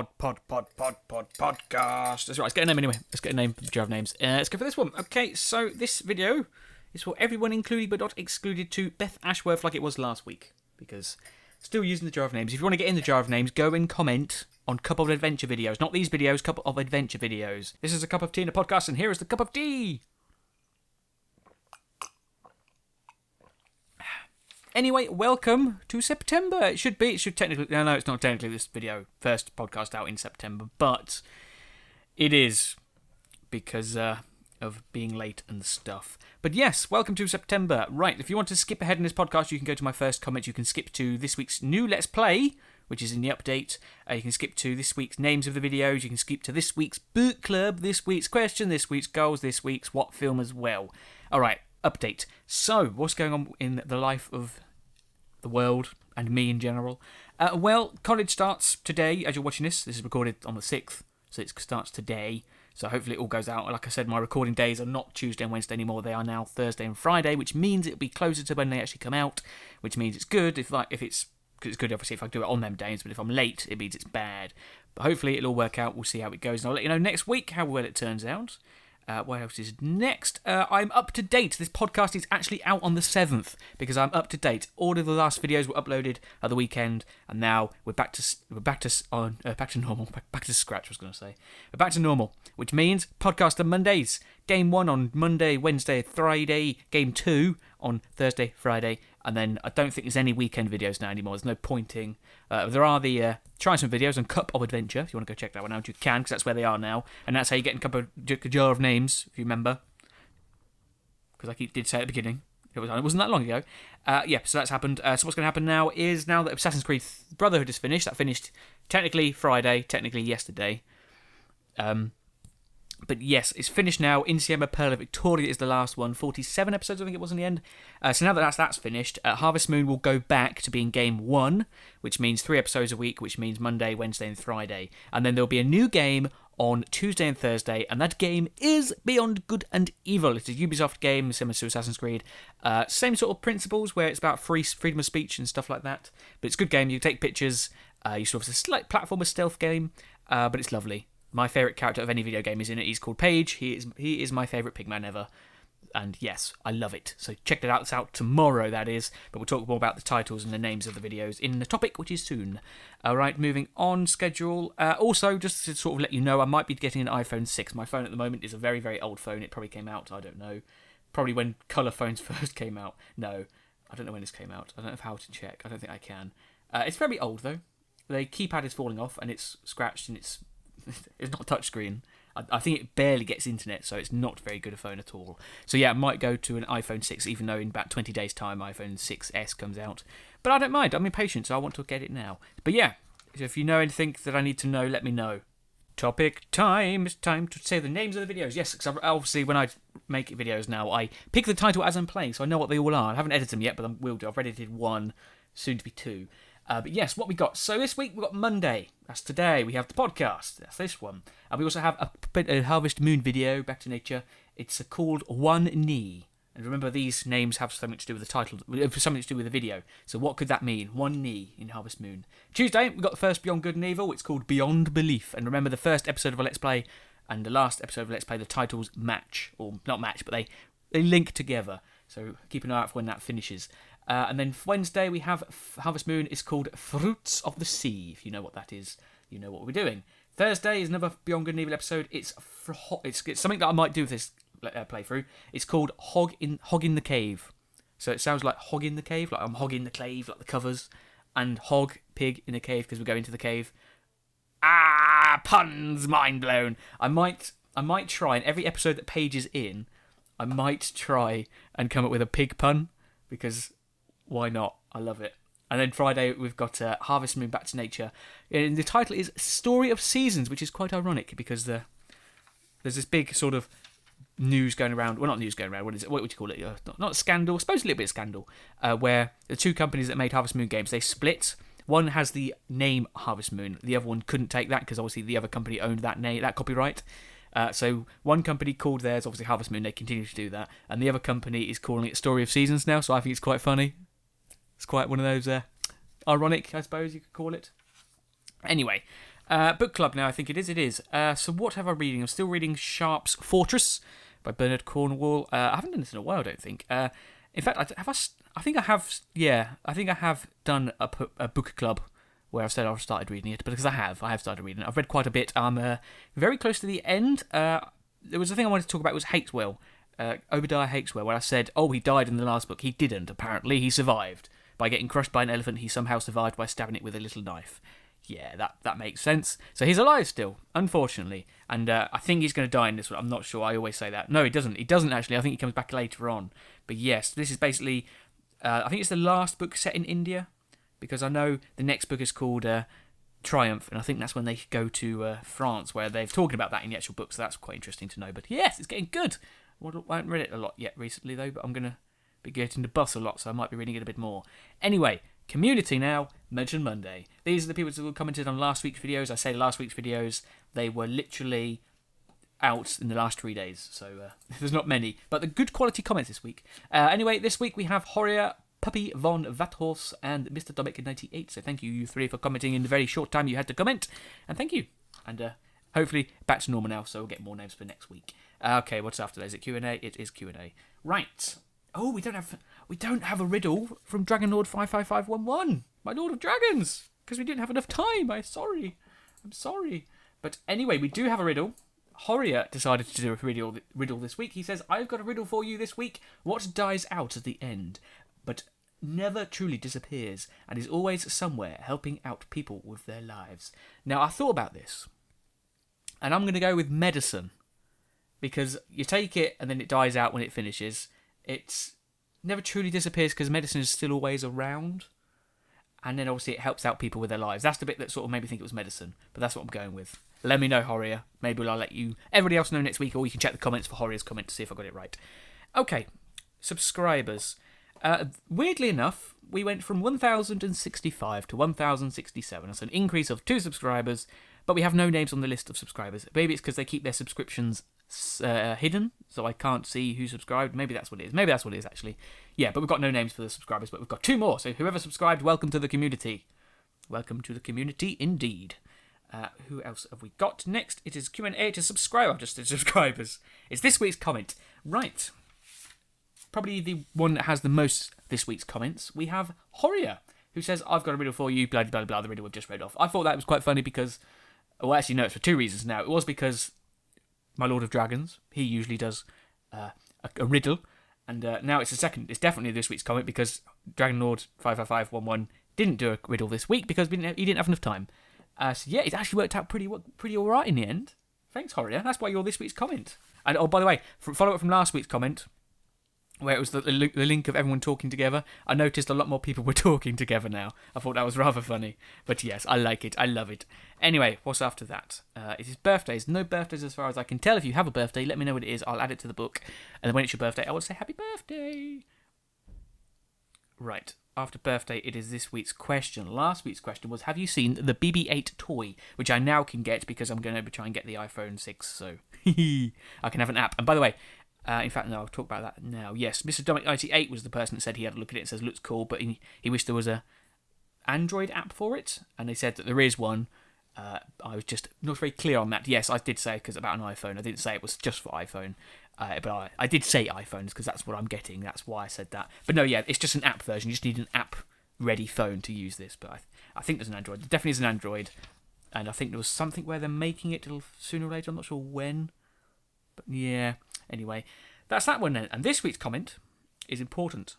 podcast. That's right, let's get a name anyway. Let's get a name for the jar of names. Let's go for this one. Okay, so this video is for everyone included but not excluded to Beth Ashworth like it was last week. Because still using the jar of names. If you want to get in the jar of names, go and comment on Cup of Adventure videos. Not these videos, Cup of Adventure videos. This is a cup of tea in a podcast, and here is the cup of tea. Anyway, welcome to September. It should technically... No, it's not technically this video. First podcast out in September. But it is because of being late and stuff. But yes, welcome to September. Right, if you want to skip ahead in this podcast, you can go to my first comment. You can skip to this week's new Let's Play, which is in the update. You can skip to this week's names of the videos. You can skip to this week's book club, this week's question, this week's goals, this week's what film as well. All right, update. So, what's going on in the life of the world and me in general? Well, college starts today as you're watching this. This is recorded on the 6th, so it starts today. So hopefully it all goes out. Like I said, my recording days are not Tuesday and Wednesday anymore. They are now Thursday and Friday, which means it'll be closer to when they actually come out, which means it's good. If it's good, obviously, if I do it on them days, but if I'm late, it means it's bad. But hopefully it'll all work out. We'll see how it goes. And I'll let you know next week how well it turns out. What else is next? I'm up to date. This podcast is actually out on the 7th because I'm up to date. All of the last videos were uploaded at the weekend, and now we're back to normal. Back to scratch. I was going to say we're back to normal, which means podcast on Mondays. Game 1 on Monday, Wednesday, Friday. Game 2 on Thursday, Friday. And then I don't think there's any weekend videos now anymore. There's no pointing. There are the try some videos on Cup of Adventure. If you want to go check that one out, you can, because that's where they are now. And that's how you get in jar of names, if you remember. Because I did say at the beginning. It wasn't that long ago. Yeah, so that's happened. So what's going to happen now is now that Assassin's Creed Brotherhood is finished. That finished technically Friday, technically yesterday. But yes, it's finished now. Insieme Pearl of Victoria is the last one. 47 episodes, I think it was in the end. So now that that's finished, Harvest Moon will go back to being Game 1, which means 3 episodes a week, which means Monday, Wednesday and Friday. And then there'll be a new game on Tuesday and Thursday, and that game is Beyond Good and Evil. It's a Ubisoft game, similar to Assassin's Creed. Same sort of principles, where it's about freedom of speech and stuff like that. But it's a good game. You take pictures. You sort of a slight platformer stealth game, but it's lovely. My favourite character of any video game is in it. He's called Paige. He is my favourite pigman ever. And yes, I love it. So check it out. It's out tomorrow, that is. But we'll talk more about the titles and the names of the videos in the topic, which is soon. Alright, moving on schedule. Also, just to sort of let you know, I might be getting an iPhone 6. My phone at the moment is a very, very old phone. It probably came out, I don't know, probably when colour phones first came out. No, I don't know when this came out. I don't know how to check. I don't think I can. It's very old, though. The keypad is falling off, and it's scratched, and it's not touchscreen. I think it barely gets internet, so it's not very good a phone at all. So yeah, I might go to an iPhone 6, even though in about 20 days' time iPhone 6S comes out. But I don't mind. I'm impatient, so I want to get it now. But yeah, if you know anything that I need to know, let me know. Topic time. It's time to say the names of the videos. Yes, because obviously when I make videos now, I pick the title as I'm playing, so I know what they all are. I haven't edited them yet, but I will do. I've edited 1, soon to be 2. But yes, what we got. So this week we've got Monday. That's today. We have the podcast. That's this one. And we also have a Harvest Moon video, Back to Nature. It's called One Knee. And remember, these names have something to do with the title, something to do with the video. So what could that mean? One knee in Harvest Moon. Tuesday, we've got the first Beyond Good and Evil. It's called Beyond Belief. And remember, the first episode of a Let's Play and the last episode of Let's Play, the titles match. Or not match, but they link together. So keep an eye out for when that finishes. And then Wednesday we have Harvest Moon. It's called Fruits of the Sea. If you know what that is, you know what we're doing. Thursday is another Beyond Good and Evil episode. It's something that I might do with this playthrough. It's called Hog in the Cave. So it sounds like Hog in the Cave, like I'm hogging the cave, like the covers, and hog, pig in a cave because we go into the cave. Puns, mind blown. I might try, in every episode that Paige is in, I might try and come up with a pig pun, because why not? I love it. And then Friday, we've got Harvest Moon, Back to Nature. And the title is Story of Seasons, which is quite ironic, because there's this big sort of news going around. Well, not news going around. What is it? What would you call it? Not scandal. Supposedly a bit of scandal. Where the two companies that made Harvest Moon games, they split. One has the name Harvest Moon. The other one couldn't take that, because obviously the other company owned that name, that copyright. So one company called theirs, obviously Harvest Moon, they continue to do that. And the other company is calling it Story of Seasons now, so I think it's quite funny. It's quite one of those ironic, I suppose you could call it. Anyway, Book club now, I think it is. It is. So what have I reading? I'm still reading Sharp's Fortress by Bernard Cornwell. I haven't done this in a while, I don't think. In fact, I think I have. Yeah, I think I have done a book club where I've said I've started reading it, because I have started reading it. I've read quite a bit. I'm very close to the end. There was a thing I wanted to talk about. Was Hakeswell, Obadiah Hakeswell, where I said, oh, he died in the last book. He didn't. Apparently, he survived by getting crushed by an elephant. He somehow survived by stabbing it with a little knife. Yeah, that makes sense. So he's alive still, unfortunately, and I think he's going to die in this one. I'm not sure. I always say that. No, he doesn't. He doesn't actually. I think he comes back later on. But yes, this is basically. I think it's the last book set in India, because I know the next book is called Triumph, and I think that's when they go to France, where they've talked about that in the actual book. So that's quite interesting to know. But yes, it's getting good. I haven't read it a lot yet recently though, but I'm going to be getting the bus a lot, so I might be reading it a bit more. Anyway. Community now, Mention Monday. These are the people who commented on last week's videos. I say last week's videos, they were literally out in the last 3 days, so there's not many. But the good quality comments this week. Anyway, this week we have Horia, Puppy von Vathorse, and Mr. Domic98. So thank you, you three, for commenting in the very short time you had to comment. And thank you. And hopefully back to normal now, so we'll get more names for next week. Okay, what's after that? Is it Q&A? It is Q&A. Right. Oh, we don't have a riddle from Dragon Lord 55511, my Lord of Dragons, because we didn't have enough time. I'm sorry. But anyway, we do have a riddle. Horia decided to do a riddle this week. He says, I've got a riddle for you this week. What dies out at the end, but never truly disappears, and is always somewhere helping out people with their lives? Now, I thought about this, and I'm going to go with medicine, because you take it and then it dies out when it finishes. It never truly disappears because medicine is still always around. And then obviously it helps out people with their lives. That's the bit that sort of made me think it was medicine. But that's what I'm going with. Let me know, Horia. Maybe I'll let everybody else know next week, or you can check the comments for Horia's comment to see if I got it right. Okay, subscribers. Weirdly enough, we went from 1,065 to 1,067. That's an increase of 2 subscribers, but we have no names on the list of subscribers. Maybe it's because they keep their subscriptions hidden, so I can't see who subscribed. Maybe that's what it is. Actually. Yeah, but we've got no names for the subscribers, but we've got 2 more. So whoever subscribed, welcome to the community. Welcome to the community, indeed. Who else have we got? Next, it is Q&A to subscribers. It's this week's comment. Right. Probably the one that has the most this week's comments. We have Horia, who says, I've got a riddle for you, blah, blah, blah, the riddle we've just read off. I thought that was quite funny because, well, actually, no, it's for 2 reasons now. It was because my Lord of Dragons, he usually does a riddle, and now it's it's definitely this week's comment, because Dragon Lord 55511 didn't do a riddle this week because he didn't have enough time. So yeah, it actually worked out pretty alright in the end. Thanks, Horia. That's why you're this week's comment. And oh, by the way, follow up from last week's comment, where it was the link of everyone talking together. I noticed a lot more people were talking together now. I thought that was rather funny. But yes, I like it. I love it. Anyway, what's after that? It is birthdays. No birthdays as far as I can tell. If you have a birthday, let me know what it is. I'll add it to the book. And then when it's your birthday, I will say happy birthday. Right. After birthday, it is this week's question. Last week's question was, have you seen the BB-8 toy? Which I now can get because I'm going to try and get the iPhone 6. So I can have an app. And by the way, in fact, no, I'll talk about that now. Yes, Mr. Domic98 was the person that said he had a look at it and says, looks cool, but he wished there was a Android app for it, and they said that there is one. I was just not very clear on that. Yes, I did say because about an iPhone. I didn't say it was just for iPhone, but I did say iPhones because that's what I'm getting. That's why I said that. But no, yeah, it's just an app version. You just need an app-ready phone to use this, but I think there's an Android. There definitely is an Android, and I think there was something where they're making it sooner or later. I'm not sure when, but yeah. Anyway, that's that one then. And this week's comment is important.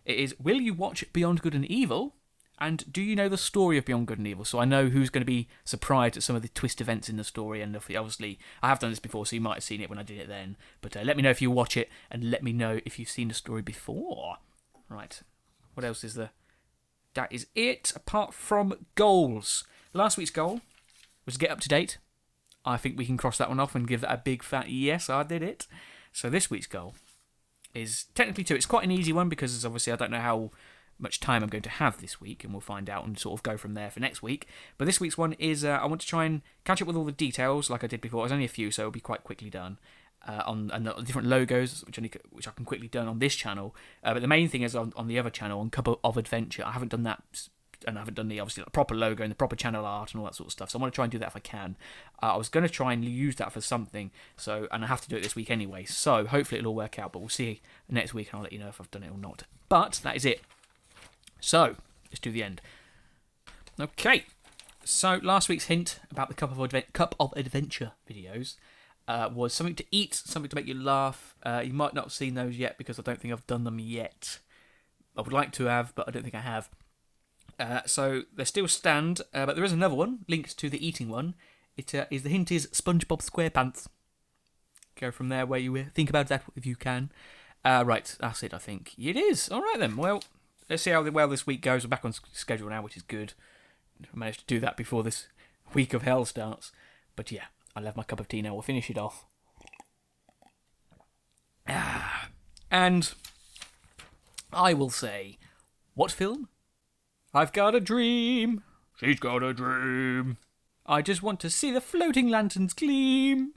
It is, will you watch Beyond Good and Evil? And do you know the story of Beyond Good and Evil? So I know who's going to be surprised at some of the twist events in the story. And obviously, I have done this before, so you might have seen it when I did it then. But let me know if you watch it, and let me know if you've seen the story before. Right. What else is there? That is it, apart from goals. Last week's goal was get up to date. I think we can cross that one off and give that a big fat yes, I did it. So this week's goal is technically 2. It's quite an easy one because obviously I don't know how much time I'm going to have this week, and we'll find out and sort of go from there for next week. But this week's one is I want to try and catch up with all the details like I did before. There's only a few, so it'll be quite quickly done. On the different logos, which I can quickly done on this channel. But the main thing is on the other channel, on Cup of Adventure. I haven't done that and I haven't done the obviously the proper logo and the proper channel art and all that sort of stuff. So I want to try and do that if I can. I was going to try and use that for something, and I have to do it this week anyway. So hopefully it'll all work out. But we'll see next week, and I'll let you know if I've done it or not. But that is it. So let's do the end. Okay. So last week's hint about the Cup of Adventure videos was something to eat, something to make you laugh. You might not have seen those yet because I don't think I've done them yet. I would like to have, but I don't think I have. So they still stand, but there is another one linked to the eating one. The hint is SpongeBob SquarePants. Go from there where you think about that if you can. Right, that's it, I think. It is. All right then. Well, let's see how well this week goes. We're back on schedule now, which is good. I managed to do that before this week of hell starts. But yeah, I'll have my cup of tea now. We'll finish it off. And I will say, what film? I've got a dream. She's got a dream. I just want to see the floating lanterns gleam.